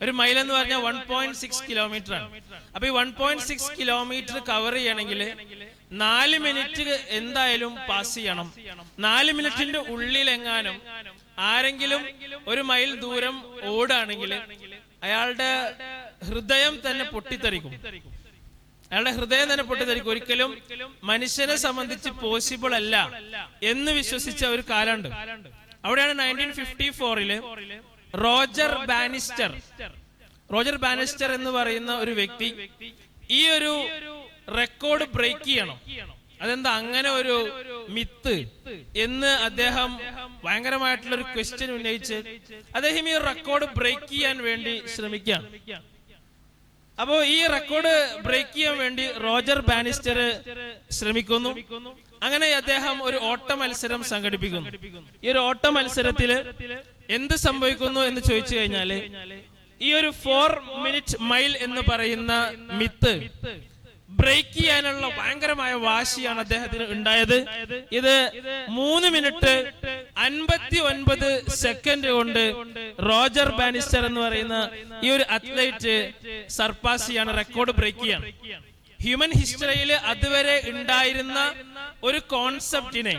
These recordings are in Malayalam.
ഒരു മൈൽ എന്ന് പറഞ്ഞാൽ 1.6 കിലോമീറ്റർ ആണ്. അപ്പൊ ഈ 1.6 കിലോമീറ്റർ കവർ ചെയ്യണമെങ്കിൽ 4 മിനിറ്റ് എന്തായാലും പാസ് ചെയ്യണം. 4 മിനിറ്റിന്റെ ഉള്ളിലെങ്ങാനും ആരെങ്കിലും ഒരു മൈൽ ദൂരം ഓടുകയാണെങ്കിൽ അയാളുടെ ഹൃദയം തന്നെ പൊട്ടിത്തെറിക്കും. ഒരിക്കലും മനുഷ്യനെ സംബന്ധിച്ച് പോസിബിൾ അല്ല എന്ന് വിശ്വസിച്ച ഒരു കാലുണ്ട്. അവിടെയാണ് 1954 റോജർ ബാനിസ്റ്റർ എന്ന് പറയുന്ന ഒരു വ്യക്തി ഈ ഒരു റെക്കോർഡ് ബ്രേക്ക് ചെയ്യണം. അതെന്താ അങ്ങനെ ഒരു മിത്ത് എന്ന് അദ്ദേഹം ഭയങ്കരമായിട്ടുള്ള ഒരു ക്വസ്റ്റ്യൻ ഉന്നയിച്ച് അദ്ദേഹം ഈ റെക്കോർഡ് ബ്രേക്ക് ചെയ്യാൻ വേണ്ടി ശ്രമിക്കുകയാണ്. അപ്പോ ഈ റെക്കോർഡ് ബ്രേക്ക് ചെയ്യാൻ വേണ്ടി റോജർ ബാനിസ്റ്റർ ശ്രമിക്കുന്നു. അങ്ങനെ അദ്ദേഹം ഒരു ഓട്ട മത്സരം സംഘടിപ്പിക്കുന്നു. ഈ ഒരു ഓട്ട മത്സരത്തില് എന്ത് സംഭവിക്കുന്നു എന്ന് ചോദിച്ചു കഴിഞ്ഞാല് ഈ ഒരു 4 മിനിറ്റ് മൈൽ എന്ന് പറയുന്ന മിത്ത് ബ്രേക്ക് ചെയ്യാനുള്ള ഭയങ്കരമായ വാശിയാണ് അദ്ദേഹത്തിന് ഉണ്ടായത്. ഇത് 3 മിനിറ്റ് 59 സെക്കൻഡ് കൊണ്ട് റോജർ ബാനിസ്റ്റർ എന്ന് പറയുന്ന ഈ ഒരു അത്ലറ്റ് സർപ്പാസ് ചെയ്യാണ്, റെക്കോർഡ് ബ്രേക്ക് ചെയ്യാണ്. ഹ്യൂമൻ ഹിസ്റ്ററിയിൽ അതുവരെ ഉണ്ടായിരുന്ന ഒരു കോൺസെപ്റ്റിനെ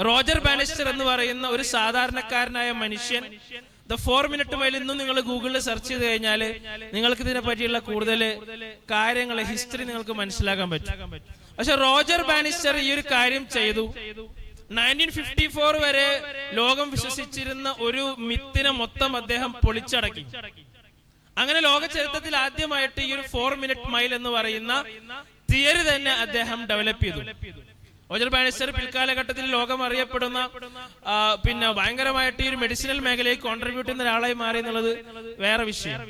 റോജർ ബാനിസ്റ്റർ എന്ന് പറയുന്ന ഒരു സാധാരണക്കാരനായ മനുഷ്യൻ 4 മിനിറ്റ് മൈൽ ഇന്നും നിങ്ങൾ ഗൂഗിളിൽ സെർച്ച് ചെയ്ത് കഴിഞ്ഞാൽ നിങ്ങൾക്ക് ഇതിനെ പറ്റിയുള്ള കൂടുതൽ കാര്യങ്ങൾ, ഹിസ്റ്ററി നിങ്ങൾക്ക് മനസ്സിലാക്കാൻ പറ്റും. പക്ഷെ റോജർ ബാനിസ്റ്റർ ഈ ഒരു കാര്യം ചെയ്തു. 1954 വരെ ലോകം വിശ്വസിച്ചിരുന്ന ഒരു മിത്തിനെ മൊത്തം അദ്ദേഹം പൊളിച്ചടക്കി. അങ്ങനെ ലോക ചരിത്രത്തിൽ ആദ്യമായിട്ട് ഈ ഒരു 4 മിനിറ്റ് മൈൽ എന്ന് പറയുന്ന തിയറി തന്നെ അദ്ദേഹം ഡെവലപ്പ് ചെയ്തു. റോജർ ബാനിസ്റ്റർ പിൽക്കാലഘട്ടത്തിൽ ലോകം അറിയപ്പെടുന്ന പിന്നെ ഭയങ്കരമായിട്ട് ഈ ഒരു മെഡിസിനൽ മേഖലയിൽ കോൺട്രിബ്യൂട്ട് ചെയ്യുന്ന ഒരാളായി മാറി എന്നുള്ളത് വേറെ വിഷയം.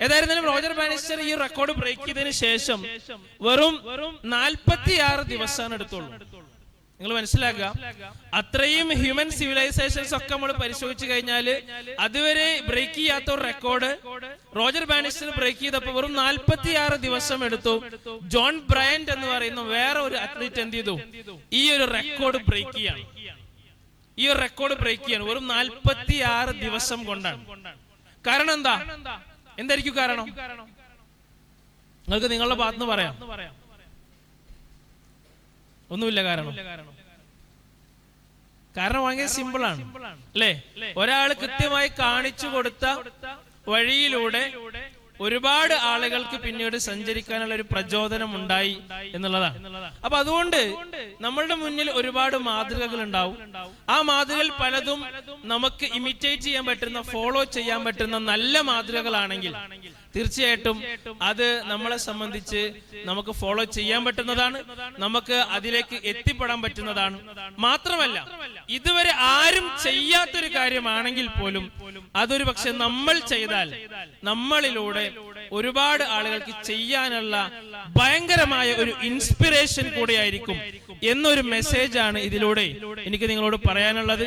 ഏതായിരുന്നാലും റോജർ ബാനിസ്റ്റർ ഈ റെക്കോർഡ് ബ്രേക്ക് ചെയ്തതിന് ശേഷം വെറും 46 ദിവസമാണ് എടുത്തുള്ളൂ. നിങ്ങൾ മനസ്സിലാക്കുക, അത്രയും ഹ്യൂമൻ സിവിലൈസേഷൻസ് ഒക്കെ നമ്മൾ പരിശോധിച്ചു കഴിഞ്ഞാല് അതുവരെ ബ്രേക്ക് ചെയ്യാത്ത ഒരു റെക്കോർഡ് റോജർ ബാനിസ്റ്റർ ബ്രേക്ക് ചെയ്തപ്പോൾ വെറും 46 ദിവസം എടുത്തു. ജോൺ ബ്രയന്റ് എന്ന് പറയുന്ന വേറെ ഒരു അത്ലറ്റ് എന്ത് ചെയ്തു, ഈ ഒരു റെക്കോർഡ് ബ്രേക്ക് ചെയ്യാണ്. വെറും 46 ദിവസം കൊണ്ടാണ്. കാരണം എന്തായിരിക്കും കാരണം? നിങ്ങൾക്ക് നിങ്ങളുടെ ഭാഗത്തുനിന്ന് പറയാം. ഒന്നുമില്ല കാരണം ഭയങ്കര സിമ്പിൾ ആണ് അല്ലേ? ഒരാൾ കൃത്യമായി കാണിച്ചു കൊടുത്ത വഴിയിലൂടെ ഒരുപാട് ആളുകൾക്ക് പിന്നീട് സഞ്ചരിക്കാനുള്ള ഒരു പ്രചോദനം ഉണ്ടായി എന്നുള്ളതാണ്. അപ്പൊ അതുകൊണ്ട് നമ്മളുടെ മുന്നിൽ ഒരുപാട് മാതൃകകൾ ഉണ്ടാവും. ആ മാതൃകകൾ പലതും നമുക്ക് ഇമിറ്റേറ്റ് ചെയ്യാൻ പറ്റുന്ന, ഫോളോ ചെയ്യാൻ പറ്റുന്ന നല്ല മാതൃകകളാണെങ്കിൽ തീർച്ചയായിട്ടും അത് നമ്മളെ സംബന്ധിച്ച് നമുക്ക് ഫോളോ ചെയ്യാൻ പറ്റുന്നതാണ്, നമുക്ക് അതിലേക്ക് എത്തിപ്പെടാൻ പറ്റുന്നതാണ്. മാത്രമല്ല, ഇതുവരെ ആരും ചെയ്യാത്തൊരു കാര്യമാണെങ്കിൽ പോലും അതൊരു പക്ഷെ നമ്മൾ ചെയ്താൽ നമ്മളിലൂടെ ഒരുപാട് ആളുകൾക്ക് ചെയ്യാനുള്ള ഭയങ്കരമായ ഒരു ഇൻസ്പിറേഷൻ കൂടെയായിരിക്കും എന്നൊരു മെസ്സേജാണ് ഇതിലൂടെ എനിക്ക് നിങ്ങളോട് പറയാനുള്ളത്.